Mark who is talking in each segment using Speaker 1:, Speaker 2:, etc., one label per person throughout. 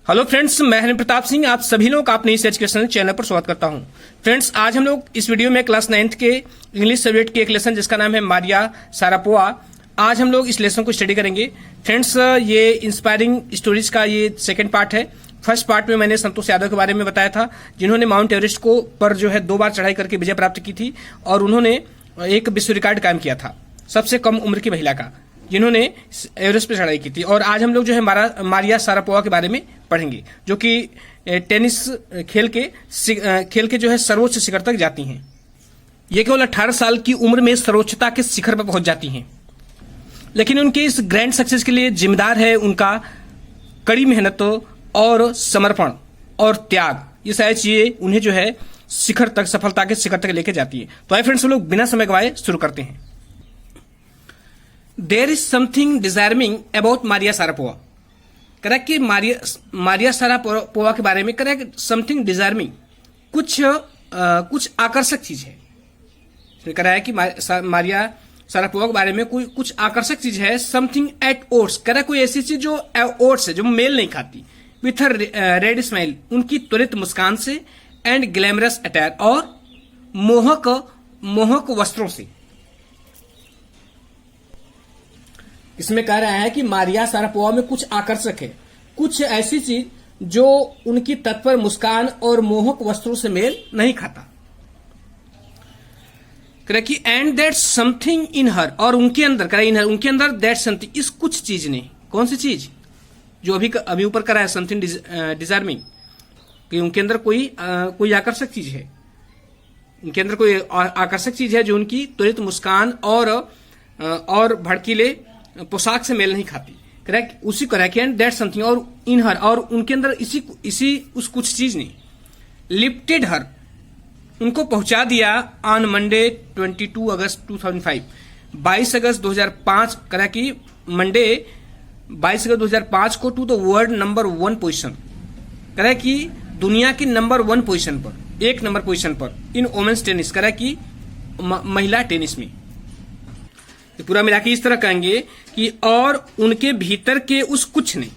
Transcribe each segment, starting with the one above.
Speaker 1: Hello friends, मैं हरिन प्रताप सिंह आप सभी लोग का अपने इस एजुकेशनल चैनल पर स्वागत करता हूं। फ्रेंड्स, आज हम लोग इस वीडियो में क्लास 9th के इंग्लिश सब्जेक्ट के एक लेसन जिसका नाम है मारिया सारापोवा, आज हम लोग इस लेसन को स्टडी करेंगे। फ्रेंड्स, ये इंस्पायरिंग स्टोरीज का ये सेकंड पार्ट है। फर्स्ट पार्ट में मैंने संतोष यादव के बारे में बताया था, जिन्होंने माउंट एवरेस्ट को पर जो है 2 बार चढ़ाई करके विजय प्राप्त की थी और उन्होंने एक विश्व रिकॉर्ड कायम किया था, सबसे कम उम्र की महिला का, जिन्होंने एवरेस्ट पर चढ़ाई की थी। और आज हम लोग जो है मारिया सारापोवा के बारे में पढ़ेंगे, जो कि टेनिस खेल के जो है सर्वोच्च शिखर तक जाती हैं। ये केवल 18 साल की उम्र में सर्वोच्चता के शिखर पर पहुंच जाती हैं, लेकिन उनके इस ग्रैंड सक्सेस के लिए जिम्मेदार है उनका कड़ी मेहनत और समर्पण और त्याग। ये सारी चीजें उन्हें जो है शिखर तक, सफलता के शिखर तक लेके जाती है। तो आइए फ्रेंड्स, हम लोग बिना समय गवाए शुरू करते हैं। There is something desiring about Maria Sharapova. Correct कि मारिया सारापोवा के बारे में करेक्ट समथिंग डिजायरिंग, कुछ आकर्षक चीज है। इसमें कह रहा है कि मारिया सारापोवा के बारे में कुछ आकर्षक चीज है। समथिंग एट ओट्स, कह रहा है कोई ऐसी चीज जो ओट्स है, जो मेल नहीं खाती। विथ रेड स्माइल, उनकी त्वरित मुस्कान से, एंड ग्लैमरस अटायर, और मोहक वस्त्रों से। इसमें कह रहा है कि मारिया सारापोवा में कुछ आकर्षक है, कुछ ऐसी चीज जो उनकी तत्पर मुस्कान और मोहक वस्त्रों से मेल नहीं खाता। कह कि एंड दैट समथिंग इन हर, और उनके अंदर, कह इन हर, उनके अंदर दैट समथिंग, इस कुछ चीज ने, कौन सी चीज, जो अभी ऊपर करा है समथिंग डिजायरिंग, कि उनके अंदर कोई आकर्षक चीज है, उनके अंदर कोई आकर्षक चीज है जो उनकी त्वरित मुस्कान और भड़कीले पोशाक से मेल नहीं खाती। करेक्ट, उसी करेक्ट, एंड दैट समथिंग, और इन हर, और उनके अंदर उस कुछ चीज ने लिफ्टेड हर, उनको पहुंचा दिया ऑन मंडे 22 अगस्त 2005, 22 अगस्त 2005, करा कि मंडे 22 अगस्त 2005 को to the world number 1 position, करा कि दुनिया की नंबर 1 पोजीशन पर, 1 नंबर पोजीशन पर, इन वोमेन्स टेनिस, करा कि महिला टेनिस में। पूरा मिला के इस तरह कहेंगे कि और उनके भीतर के उस कुछ ने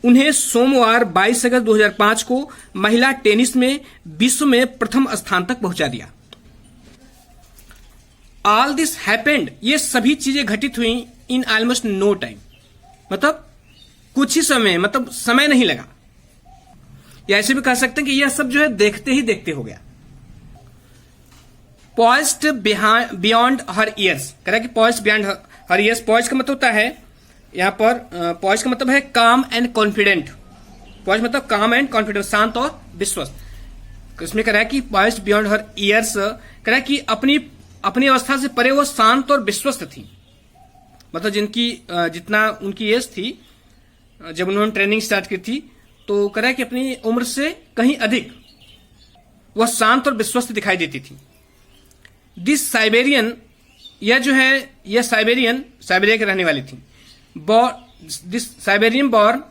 Speaker 1: उन्हें सोमवार 22 अगस्त 2005 को महिला टेनिस में विश्व में प्रथम स्थान तक पहुंचा दिया। ऑल दिस हैपेंड, ये सभी चीजें घटित हुई इन ऑलमोस्ट नो टाइम, मतलब कुछ ही समय, मतलब समय नहीं लगा। या ऐसे भी कह सकते हैं कि यह सब जो है देखते ही देखते हो गया। पॉइज्ड बियॉन्ड हर ईयर्स, कह रहा है कि poised beyond her years. Poise का मतलब होता है यहां पर, पॉइज का मतलब है काम एंड कॉन्फिडेंट। पॉइज मतलब काम एंड कॉन्फिडेंट, शांत और विश्वस्त। इसमें कह रहा है कि पॉइज्ड बियॉन्ड हर ईयर्स, कह रहा है कि अपनी अवस्था से परे वो शांत और विश्वस्त थी। मतलब जितना उनकी एज थी जब उन्होंने ट्रेनिंग स्टार्ट की थी, तो कह रहा है कि अपनी उम्र से कहीं अधिक वह शांत और विश्वस्त दिखाई देती थी। दिस साइबेरियन, यह जो है, यह साइबेरिया की रहने वाली थी। This Siberian born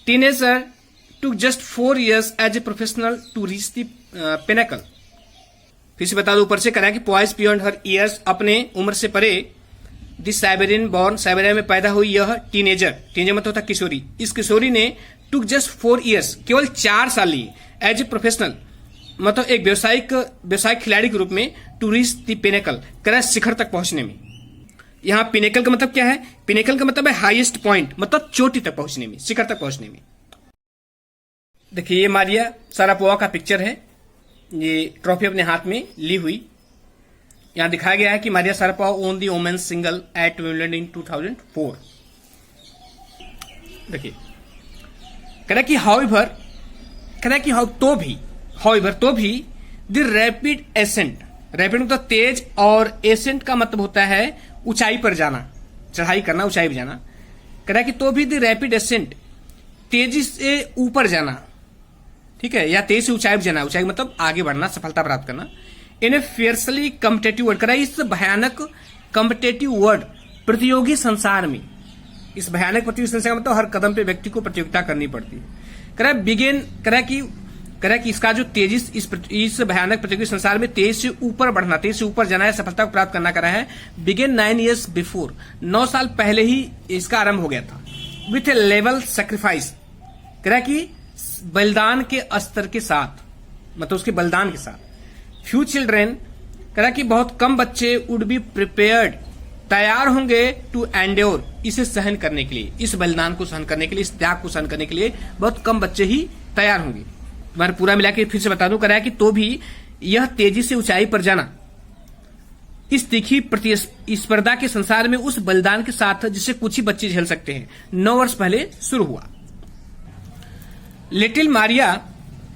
Speaker 1: teenager took just 4 years as a professional to reach the pinnacle. फिर से बता दो ऊपर से, करा कि पॉइज बियॉन्ड हर ईयर्स, अपने उम्र से परे। दिस साइबेरियन बॉर्न, साइबेरिया में पैदा हुई यह टीनेजर मतलब होता किशोरी। इस किशोरी ने टुक जस्ट 4 years, केवल 4 साल लिए, एज ए प्रोफेशनल, मतलब एक व्यवसायिक खिलाड़ी के रूप में, टू रीच द पिनेकल, करा शिखर तक पहुंचने में। यहां पिनेकल का मतलब क्या है? पिनेकल का मतलब है हाईएस्ट पॉइंट, मतलब चोटी तक पहुंचने में, शिखर तक पहुंचने में। देखिए, ये मारिया सारापोवा का पिक्चर है, ये ट्रॉफी अपने हाथ में ली हुई। यहां दिखाया गया है कि मारिया सारापोवा ओन दी वुमेन्स सिंगल एट विंबलडन इन 2004। देखिए, कह रहा कि हाउएवर, कह रहा कि तो भी द रैपिड एसेंट, रैपिड मतलब तेज, और एसेंट का मतलब होता है ऊंचाई पर जाना, चढ़ाई करना, ऊंचाई पर जाना। कह रहा कि तो भी द रैपिड एसेंट, तेजी से ऊपर जाना, ठीक है, या तेज से ऊंचाई पर जाना, ऊंचाई मतलब आगे बढ़ना, सफलता प्राप्त करना। इन ए फियर्सली कम्पिटेटिव वर्ल्ड, कह रहा इस भयानक कम्पिटेटिव वर्ल्ड, प्रतियोगी संसार में, इस भयानक प्रतियोगी संसार मतलब हर कदम पे व्यक्ति को प्रतियोगिता करनी पड़ती है। कह रहा बिगिन, कह रहा कि इसका जो तेजी, इस भयानक प्रतियोगी संसार में तेज से ऊपर बढ़ना, तेज से ऊपर जाना है, सफलता को प्राप्त करना, कर रहा है बिगिन 9 years बिफोर, 9 साल पहले ही इसका आरंभ हो गया था। विथ ए लेवल सेक्रीफाइस, कह रहा कि बलिदान के स्तर के साथ, मतलब उसके बलिदान के साथ। फ्यू चिल्ड्रेन कह रहा कि बहुत कम बच्चे वुड बी प्रिपेयर्ड, तैयार होंगे टू एंड्योर, इसे सहन करने के लिए, इस बलिदान को सहन करने के लिए, इस त्याग को सहन करने के लिए बहुत कम बच्चे ही तैयार होंगे। तुम्हारा पूरा मिला के फिर से बता दूं, कह रहा है कि तो भी यह तेजी से ऊंचाई पर जाना इस तीखी प्रतिस्पर्धा के संसार में उस बलिदान के साथ जिसे कुछ ही बच्चे झेल सकते हैं 9 वर्ष पहले शुरू हुआ। Little Maria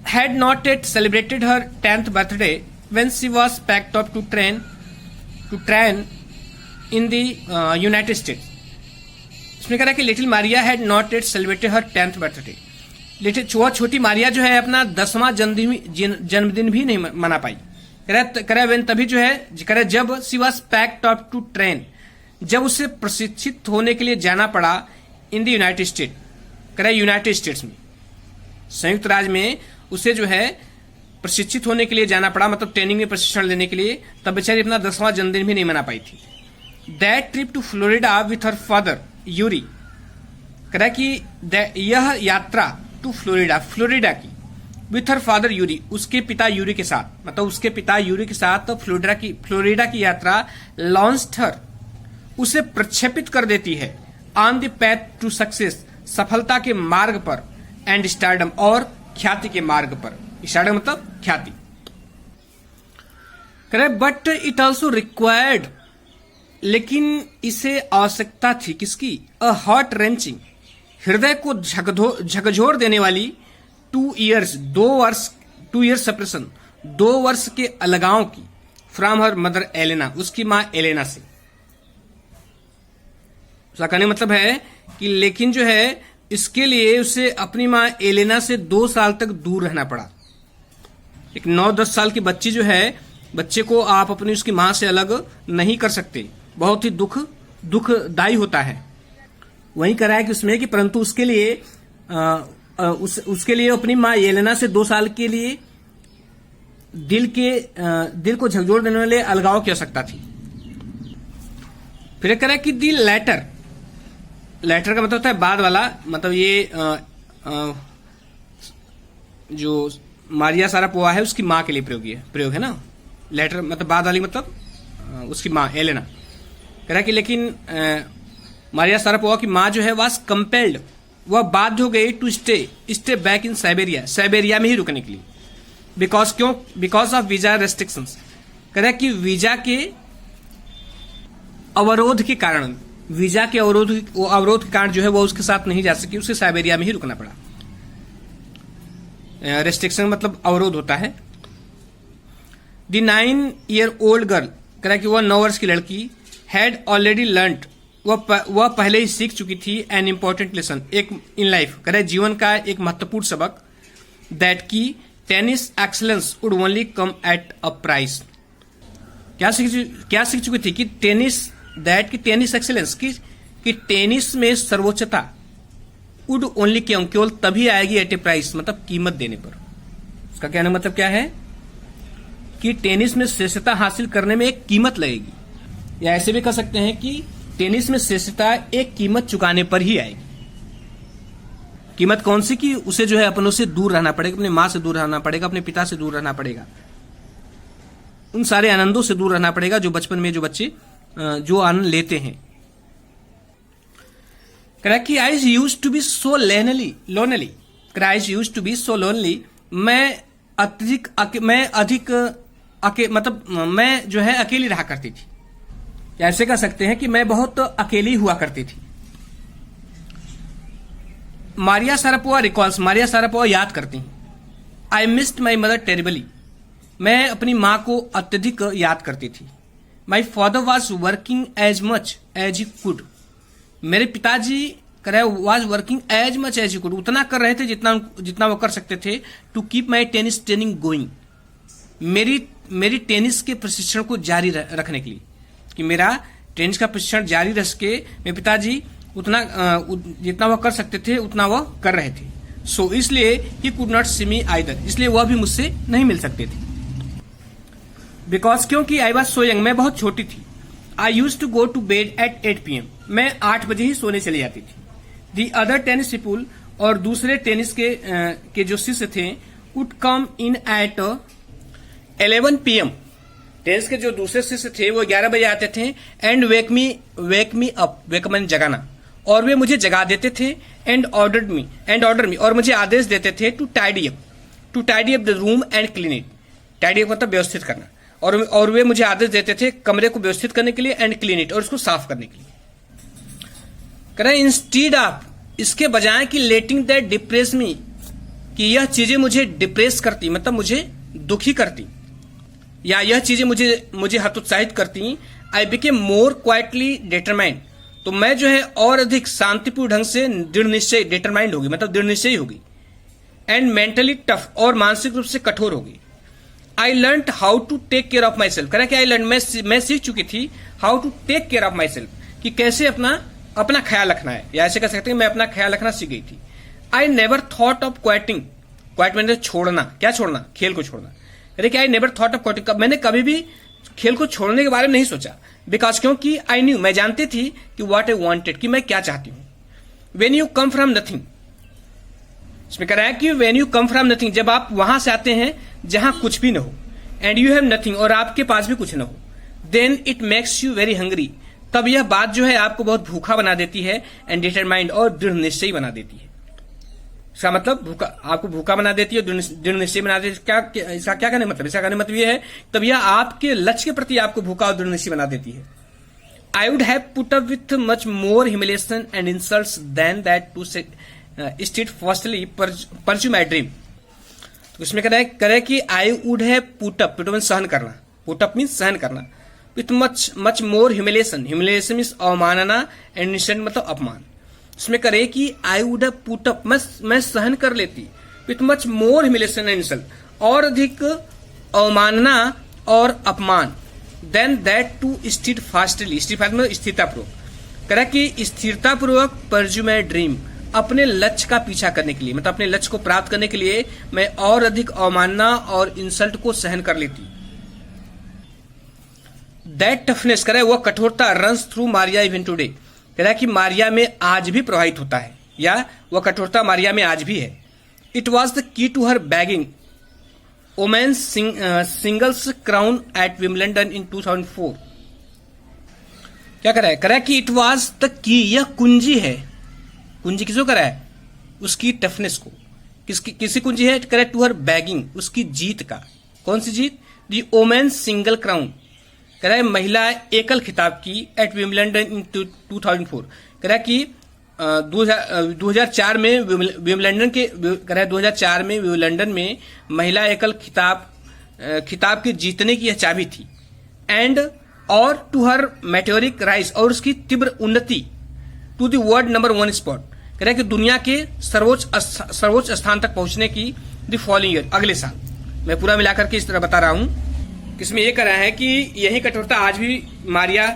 Speaker 1: had not yet celebrated her 10th birthday when she was packed up to train in the United States। इसमें कह रहा है कि little Maria had not yet celebrated her 10th birthday। छोटी मारिया जो है अपना 10वां जन्मदिन भी नहीं मना पाई। कह रहा वेन तभी जो है, कह रहा जब she was packed up to train, जब उसे प्रशिक्षित होने के लिए जाना पड़ा इन द यूनाइटेड स्टेट, कह रहा यूनाइटेड स्टेट्स में, संयुक्त राज्य में उसे जो है प्रशिक्षित होने के लिए जाना पड़ा, मतलब ट्रेनिंग में प्रशिक्षण लेने के लिए, तब बेचारी अपना 10वां जन्मदिन भी नहीं मना पाई थी। That trip to Florida with her father Yuri, कह रहा कि यह यात्रा टू फ्लोरिडा की विथ हर फादर यूरी, उसके पिता यूरी के साथ, मतलब उसके पिता यूरी के साथ तो फ्लोरिडा की यात्रा लॉन्च्ड हर, उसे प्रक्षेपित कर देती है on the path to success, सफलता के मार्ग पर, एंड स्टारडम, और ख्याति के मार्ग पर। स्टारडम मतलब ख्याति। करे बट इट ऑल्सो रिक्वायर्ड, लेकिन इसे आवश्यकता थी किसकी? अ हार्ट रेंचिंग, हृदय को झकझोर देने वाली 2 इयर्स सेपरेशन, 2 वर्ष के अलगाव की, फ्रॉम हर मदर एलेना, उसकी मां एलेना से। उसका कहने मतलब है कि लेकिन जो है इसके लिए उसे अपनी मां एलेना से 2 साल तक दूर रहना पड़ा। एक 9-10 साल की बच्ची जो है, बच्चे को आप अपनी उसकी मां से अलग नहीं कर सकते, बहुत ही दुखदायी होता है। वहीं करा है कि उसमें कि परंतु उसके लिए उसके लिए अपनी मां एलेना से 2 साल के लिए दिल को झकझोर देने वाले अलगाव की आवश्यकता थी। फिर कह रहा है कि दी लेटर का मतलब होता है बाद वाला, मतलब ये जो मारिया सारापोवा है उसकी मां के लिए प्रयोग है ना। लेटर मतलब बाद वाली, मतलब उसकी मां एलेना। कह रहा है कि लेकिन मारिया सारापोवा की मां जो है वाज कंपेल्ड, वह बाध्य हो गई to stay back in Siberia में ही रुकने के लिए। बिकॉज ऑफ वीजा रेस्ट्रिक्शंस, कह रहा है कि वीजा के अवरोध के कारण, वीजा के अवरोध के कारण जो है वो उसके साथ नहीं जा सकी, उसे साइबेरिया में ही रुकना पड़ा। रेस्ट्रिक्शन मतलब अवरोध होता है। द 9-year-old गर्ल, कह रहा कि वह 9 वर्ष की लड़की, हैड ऑलरेडी लर्नड, वह पहले ही सीख चुकी थी एन इम्पोर्टेंट लेसन, एक इन लाइफ, कह रहा जीवन का एक महत्वपूर्ण सबक, दैट की tennis excellence would only come at a price. क्या सीख चुकी थी कि टेनिस एक्सलेंस की टेनिस में सर्वोच्चता वुड ओनली केवल तभी आएगी एट ए प्राइस, मतलब कीमत देने पर। उसका कहने का मतलब क्या है कि टेनिस में श्रेष्ठता हासिल करने में एक कीमत लगेगी, या ऐसे भी कह सकते हैं कि टेनिस में श्रेष्ठता एक कीमत चुकाने पर ही आएगी। कीमत कौन सी? कि उसे जो है अपनों से दूर रहना पड़ेगा, अपने मां से दूर रहना पड़ेगा, अपने पिता से दूर रहना पड़ेगा, उन सारे आनंदों से दूर रहना पड़ेगा जो बचपन में जो बच्चे जो आनंद लेते हैं। I used to be so lonely, मैं जो है अकेली रहा करती थी, ऐसे कह सकते हैं कि मैं बहुत अकेली हुआ करती थी। मारिया सारापोवा याद करती हैं, I missed my mother terribly, मैं अपनी मां को अत्यधिक याद करती थी। My father was working as much as he could, मेरे पिताजी was working as much as he could, उतना कर रहे थे जितना वो कर सकते थे, to keep my tennis training going, मेरी टेनिस के प्रशिक्षण को जारी रखने के लिए, कि मेरा टेनिस का प्रशिक्षण जारी रह सके। मेरे पिताजी उतना जितना वह कर सकते थे उतना वह कर रहे थे। सो इसलिए he could not see me either, इसलिए वह भी मुझसे नहीं मिल सकते थे। बिकॉज क्योंकि आई वॉज सो यंग, मैं बहुत छोटी थी। I use to go to bed at 8 PM, मैं 8 बजे ही सोने चली जाती थी। दी अदर टेनिस पीपुल और दूसरे टेनिस के जो शिष्य थे would come in at 11 PM। Tennis के जो दूसरे शिष्य थे वो 11 बजे आते थे एंड वेक मी अप, वेक मैंने जगाना, और वे मुझे जगा देते थे एंड ऑर्डर मी, और मुझे आदेश देते थे to tidy up the room and clean it. Tidy up मतलब व्यवस्थित करना, और वे मुझे आदेश देते थे कमरे को व्यवस्थित करने के लिए एंड क्लीन इट, और उसको साफ करने के लिए। कह रहे इंस्टीड ऑफ, इसके बजाय कि लेटिंग दैट डिप्रेस मी, कि यह चीजें मुझे डिप्रेस करती, मतलब मुझे दुखी करती, या यह चीजें मुझे हतोत्साहित करती, I became more quietly determined, तो मैं जो है और अधिक शांतिपूर्ण ढंग से दृढ़ निश्चय, डिटरमाइंड होगी मतलब दृढ़ निश्चयी होगी, एंड मेंटली टफ, और मानसिक रूप से कठोर होगी। I learn how to take care of myself, कह रहा कि आई लर्न, मैं सीख चुकी थी how to take care of myself, कि कैसे अपना ख्याल रखना है, या ऐसे कह सकते हैं मैं अपना ख्याल रखना सीख गई थी। I never thought of quitting, quit मैंने छोड़ना, क्या छोड़ना, खेल को छोड़ना। कह रहे कि आई नेवर थॉट ऑफ क्वाइटिंग, मैंने कभी भी खेल को छोड़ने के बारे में नहीं सोचा, बिकॉज क्योंकि आई न्यू, मैं जानती थी कि व्हाट आई वांटेड, कि मैं क्या चाहती हूं। When you come from nothing, इसमें कह रहा है कि when you come from nothing, जब आप वहां से आते हैं जहां कुछ भी न हो, एंड यू हैव नथिंग, और आपके पास भी कुछ न हो, then it makes you very hungry, तब यह बात जो है आपको बहुत भूखा बना देती है, एंड डिटरमाइंड, और दृढ़ निश्चयी बना देती है। इसका मतलब आपको भूखा बना देती है, दृढ़ निश्चय बना देती है। क्या इसका क्या कहने मतलब, इसका कहने मतलब यह है तब यह आपके लक्ष्य के प्रति आपको भूखा और दृढ़ निश्चय बना देती है। I would have put up with much more humiliation and insults than that to steadfastly pursue my dream. तो इसमें कह रहा है कि I would have put up mean सहन करना, पुट अप मीन सहन करना, with much more humiliation means अवमानना, एंड इंसल्ट मतलब अपमान। इसमें करे कि I would have put up, मैं सहन कर लेती, with much more humiliation and insult, और अधिक अवमानना और अपमान, than that to steadfastly, मतलब स्थिरतापूर्वक, करा कि स्थिरतापूर्वक परस्यू माई ड्रीम, अपने लक्ष्य का पीछा करने के लिए, मतलब अपने लक्ष्य को प्राप्त करने के लिए मैं और अधिक अवमानना और इंसल्ट को सहन कर लेती। दैट टफनेस, कह रहा है वह कठोरता, runs through Maria even today, कह रहा है कि मारिया में आज भी प्रभावित होता है, या वह कठोरता मारिया में आज भी है। It was the key to her bagging women's singles crown at Wimbledon in 2004। क्या कह रहा है कि इट वॉज द की, यह कुंजी है, कुंजी किसको करा है, उसकी टफनेस को, किसी कुंजी है, कह रहा है टू हर बैगिंग, उसकी जीत का, कौन सी जीत, दी वोमेन्स सिंगल क्राउन, कह रहा है महिला एकल खिताब की, एट विम्बलडन इन 2004, कह रहा है कि 2004 में विम्बलडन के, कह रहा है 2004 में विम्बलडन में महिला एकल खिताब के जीतने की यह चाबी थी, एंड और टू हर मेटेरिक राइज, और उसकी तीव्र उन्नति, to the world number 1 spot, कह रहा है कि दुनिया के सर्वोच्च स्थान तक पहुंचने की द फॉलोइंग ईयर, अगले साल। मैं पूरा मिलाकर के इस तरह बता रहा हूं, इसमें यह कह रहा है कि यही कठोरता आज भी मारिया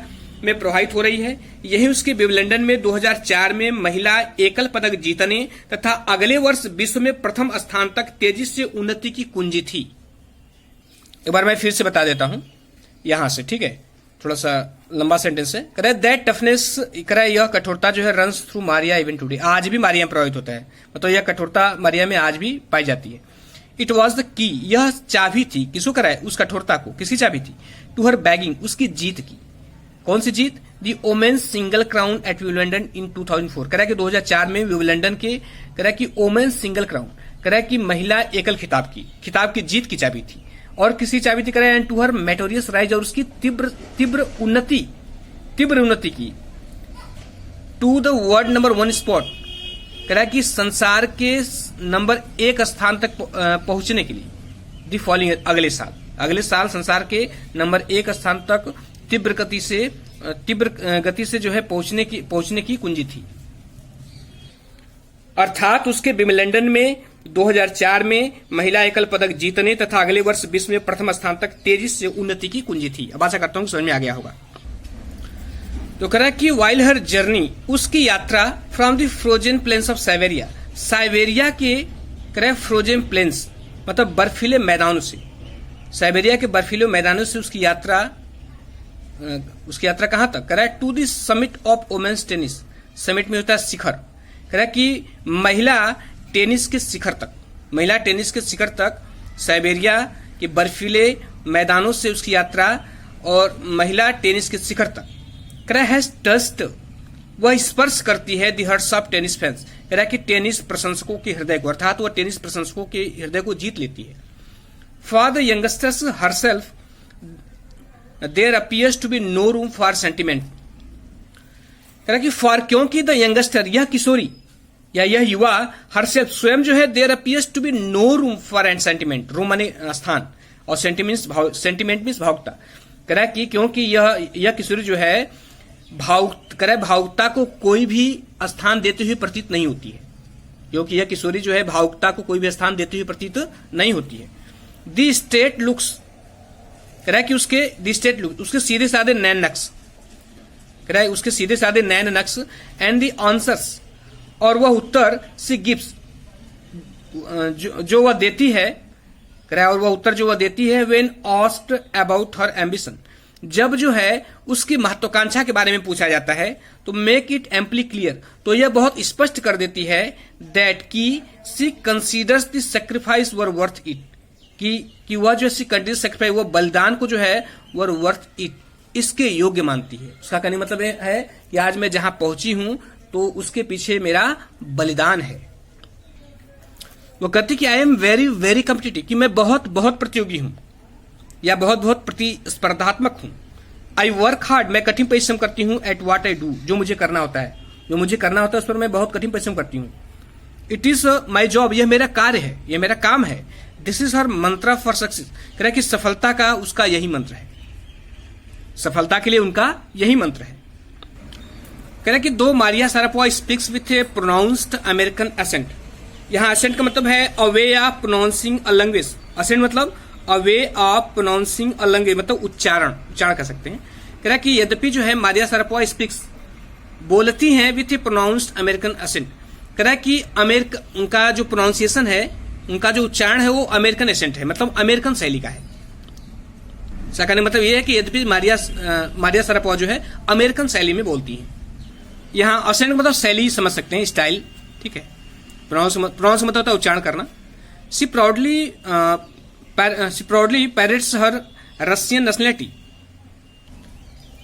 Speaker 1: में प्रभावित हो रही है, यही उसके विम्बलडन में 2004 में महिला एकल पदक जीतने तथा अगले वर्ष विश्व में प्रथम स्थान तक तेजी से उन्नति की कुंजी थी। एक बार मैं फिर से बता देता हूं यहां से, ठीक है, थोड़ा सा लंबा सेंटेंस है। कह रहा है दैट टफनेस, कह रहा है यह कठोरता जो है runs through Maria even today, आज भी मारिया में प्रभावित होता है, मतलब यह कठोरता मारिया में आज भी पाई जाती है। इट वॉज द की, यह चाबी थी, किसको करा है, उस कठोरता को, किसकी चाबी थी, टू हर बैगिंग, उसकी जीत की, कौन सी जीत, the women's single crown at Wimbledon in 2004, कह रहा है कि 2004 में विम्बलडन के, कह रहा है कि वोमेन्स सिंगल क्राउन, कह रहा है कि महिला एकल खिताब की जीत की चाबी थी, और किसी चाबी थी, कह रहा है टू हर मेटोरियस राइज, और उसकी तीव्र उन्नति की, to the world number 1 spot, कह रहा है कि संसार के नंबर 1 स्थान तक पहुंचने के लिए, दी फॉलोइंग, अगले साल संसार के नंबर 1 स्थान तक तीव्र गति से जो है पहुंचने की कुंजी थी। अर्थात उसके विम्बलडन में 2004 में महिला एकल पदक जीतने तथा अगले वर्ष विश्व में प्रथम स्थान तक तेजी से उन्नति की कुंजी थी। अब आशा करता हूं समझ में आ गया होगा। तो कह रहा है कि वाइल हर जर्नी, उसकी यात्रा from the frozen plains of Siberia के, कह रहा है फ्रोजन प्लेन्स मतलब बर्फीले मैदानों से, साइबेरिया के बर्फीले मैदानों से उसकी यात्रा कहां तक, कह रहा है to the summit of women's tennis, summit में होता है शिखर, कह रहा है कि महिला टेनिस के शिखर तक साइबेरिया के बर्फीले मैदानों से उसकी यात्रा, और महिला टेनिस के शिखर तक कह रहा है टस्ट, वह स्पर्श करती है दी हार्ट्स ऑफ टेनिस फैंस, कह रहा है कि टेनिस प्रशंसकों के हृदय को, अर्थात वह टेनिस प्रशंसकों के हृदय को जीत लेती है। For the youngsters herself there appears to be no room for sentiment, कह रहा कि फॉर, क्योंकि द यंगस्टर, यह किशोरी या यह युवा, हरसेल्फ स्वयं जो है, there appears to be no room for and sentiment, room माने स्थान और सेंटिमेंट मीन्स भावुकता, कह रहा है कि क्योंकि यह किशोरी जो है भावुकता को कोई भी स्थान देते हुए प्रतीत नहीं होती है, क्योंकि यह किशोरी जो है भावुकता को कोई भी स्थान देते हुए प्रतीत नहीं होती है। दी स्टेट लुक्स, कह रहा है कि उसके सीधे साधे नैन नक्श, कह रहा है उसके सीधे साधे नैन नक्श, एंड दी आंसर्स, और वह उत्तर सी गिव्स, जो वह देती है, कह रहा है, और वह उत्तर जो वह देती है, when asked about her ambition, जब जो है उसकी महत्वाकांक्षा के बारे में पूछा जाता है, तो मेक इट एम्पली क्लियर, तो यह बहुत स्पष्ट कर देती है, दैट की सी considers the sacrifice were worth it, कि वह जो सी कंसीडर्स सेक्रीफाइस, वह बलिदान को जो है वर वर्थ इट, इसके योग्य मानती है। उसका कहने मतलब है कि आज मैं जहां पहुंची हूं तो उसके पीछे मेरा बलिदान है। वो कहती कि I am very very competitive, कि मैं बहुत बहुत प्रतियोगी हूं या बहुत बहुत प्रतिस्पर्धात्मक हूं। आई वर्क हार्ड, मैं कठिन परिश्रम करती हूं, एट व्हाट आई डू, जो मुझे करना होता है उस पर मैं बहुत कठिन परिश्रम करती हूं। इट इज माई जॉब, यह मेरा कार्य है, यह मेरा काम है। दिस इज हर मंत्र फॉर सक्सेस, कह रहा है कि सफलता का उसका यही मंत्र है, सफलता के लिए उनका यही मंत्र है। कह रहा है कि दो Maria Sharapova speaks with a pronounced American accent, यहां एसेंट का मतलब है a way of pronouncing a language, accent मतलब a way of pronouncing a language, मतलब उच्चारण कह सकते हैं। कह रहा है कि यद्यपि जो है मारिया शारापोवा स्पीक्स, बोलती हैं with a pronounced American accent, कह रहा है कि उनका जो प्रोनाउंसिएशन है, उनका जो उच्चारण है वो अमेरिकन एसेंट है, मतलब अमेरिकन शैली का है। इसका कहने मतलब ये है कि यद्यपि मारिया शारापोवा जो है अमेरिकन शैली में बोलती हैं। यहाँ एसेंट मतलब शैली समझ सकते हैं, स्टाइल, ठीक है। प्रोनाउंस मतलब होता है उच्चारण करना। सी प्राउडली पैरेट्स हर रशियन नेशनलिटी,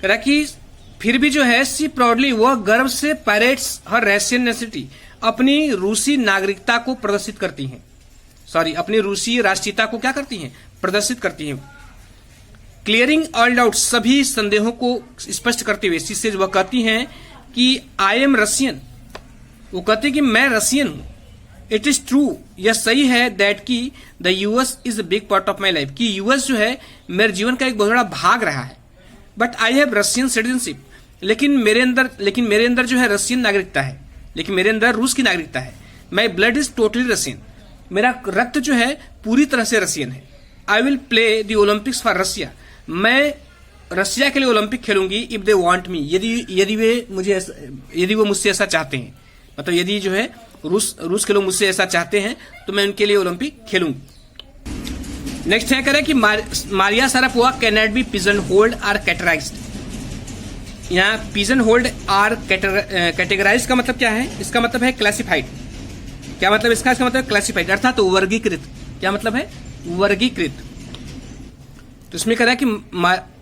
Speaker 1: कह रहा कि फिर भी जो है सी प्राउडली, वह गर्व से पैरेट्स हर रशियन नेशनलिटी, अपनी रूसी नागरिकता को प्रदर्शित करती हैं, अपनी रूसी राष्ट्रीयता को क्या करती हैं, प्रदर्शित करती हैं। क्लियरिंग ऑल डाउट, सभी संदेहों को स्पष्ट करते हुए, इससे वह कहती हैं कि आई एम रशियन, वो कहते हैं कि मैं रशियन हूं। इट इज ट्रू, यह सही है, दैट की the US is a big part of my life, कि यूएस जो है मेरे जीवन का एक बहुत बड़ा भाग रहा है। But I have Russian citizenship, लेकिन मेरे अंदर जो है रशियन नागरिकता है, लेकिन मेरे अंदर रूस की नागरिकता है। My blood is totally Russian, मेरा रक्त जो है पूरी तरह से रशियन है। I will play the Olympics for Russia, मैं रशिया के लिए ओलंपिक खेलूंगी, इफ दे वांट मी, यदि वो मुझसे ऐसा चाहते हैं, मतलब यदि जो है रूस के लोग मुझसे ऐसा चाहते हैं तो मैं उनके लिए ओलंपिक खेलूंगी। नेक्स्ट है करें कि Maria Sharapova can not be pigeonholed or categorised. यहाँ पिजन होल्ड आर कैटेगराइज का मतलब क्या है, इसका मतलब है क्लासिफाइड। क्या मतलब इसका मतलब क्लासिफाइड अर्थात तो वर्गीकृत। क्या मतलब है, वर्गीकृत। तो इसमें कह रहा है कि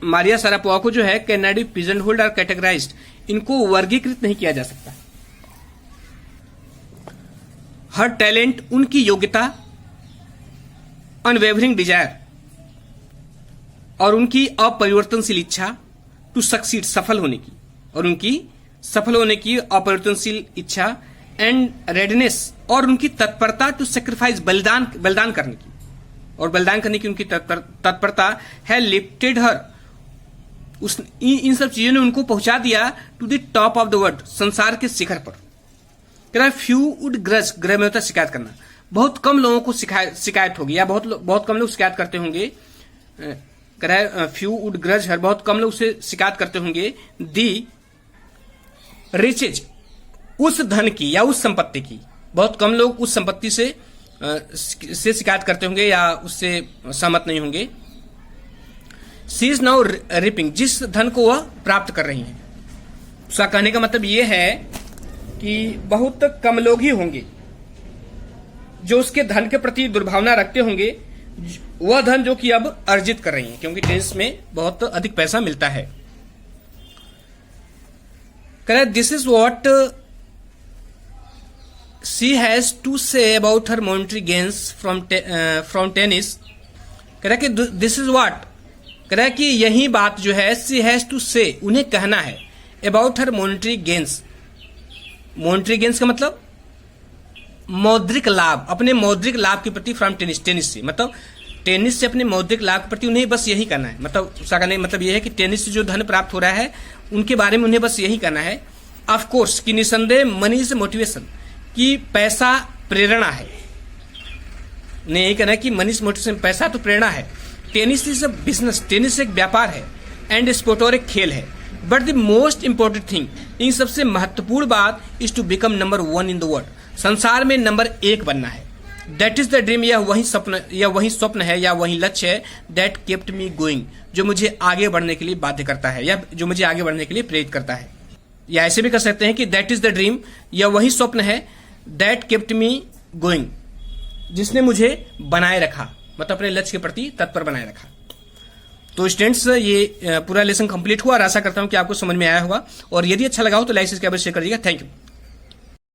Speaker 1: मारिया शारापोवा को जो है can not be pigeonholed or categorised, इनको वर्गीकृत नहीं किया जा सकता। हर टैलेंट, उनकी योग्यता, अनवेवरिंग डिजायर, और उनकी अपरिवर्तनशील इच्छा, टू सक्सीड, सफल होने की, और उनकी सफल होने की अपरिवर्तनशील इच्छा, एंड रेडनेस, और उनकी तत्परता, टू सेक्रीफाइस, बलिदान करने की, और बलिदान करने की उनकी तत्परता है लिफ्टेड हर, इन सब चीजों ने उनको पहुंचा दिया to the top of the world, संसार के शिखर पर। कह रहा है फ्यू वुड ग्रज, ग्रह में होता है शिकायत करना, बहुत कम लोगों को शिकायत होगी, या बहुत कम लोग शिकायत करते होंगे। कह रहा है फ्यू वुड ग्रज हर, बहुत कम लोग उसे शिकायत करते होंगे। दी रिचेज, उस धन की या उस संपत्ति की, बहुत कम लोग उस संपत्ति से शिकायत करते होंगे या उससे सहमत नहीं होंगे। सी इज नाउ रिपिंग, जिस धन को वह प्राप्त कर रही है। उसका कहने का मतलब यह है कि बहुत कम लोग ही होंगे जो उसके धन के प्रति दुर्भावना रखते होंगे, वह धन जो कि अब अर्जित कर रही हैं, क्योंकि टेनिस में बहुत अधिक पैसा मिलता है। This is what she has to say about her monetary gains from tennis. कह रहा कि दिस इज व्हाट, कह रहा कि यही बात जो है शी हैज टू से, उन्हें कहना है about her monetary gains. Monetary gains का मतलब मौद्रिक लाभ, अपने मौद्रिक लाभ के प्रति फ्रॉम टेनिस, टेनिस से मतलब टेनिस से अपने मौद्रिक लाभ के प्रति उन्हें बस यही करना है। मतलब उसका कहने मतलब यह है कि टेनिस से जो धन प्राप्त हो रहा है उनके बारे में उन्हें बस यही करना है। ऑफ कोर्स कि निसंदेह मनी इज मोटिवेशन, कि पैसा प्रेरणा है। उन्हें यही कहना है कि मनी इज मोटिवेशन, पैसा तो प्रेरणा है। Tennis is a business, tennis एक व्यापार है, एंड स्पोर्ट और एक खेल है। But the most important thing, इन सबसे महत्वपूर्ण बात, is to become number 1 in the world, संसार में नंबर 1 बनना है। दैट इज द ड्रीम, यह वही स्वप्न है या वही लक्ष्य है, दैट केप्ट मी गोइंग, जो मुझे आगे बढ़ने के लिए बाध्य करता है या जो मुझे आगे बढ़ने के लिए प्रेरित करता है। या ऐसे भी कर सकते हैं कि दैट इज द ड्रीम, यह वही स्वप्न है, दैट केप्ट मी गोइंग, जिसने मुझे बनाए रखा, मतलब अपने लक्ष्य के प्रति तत्पर बनाए रखा। तो स्टूडेंट्स, ये पूरा लेसन कंप्लीट हुआ और आशा करता हूं कि आपको समझ में आया होगा, और यदि अच्छा लगा हो तो लाइक सब्सक्राइब शेयर कर दीजिएगा। Thank you.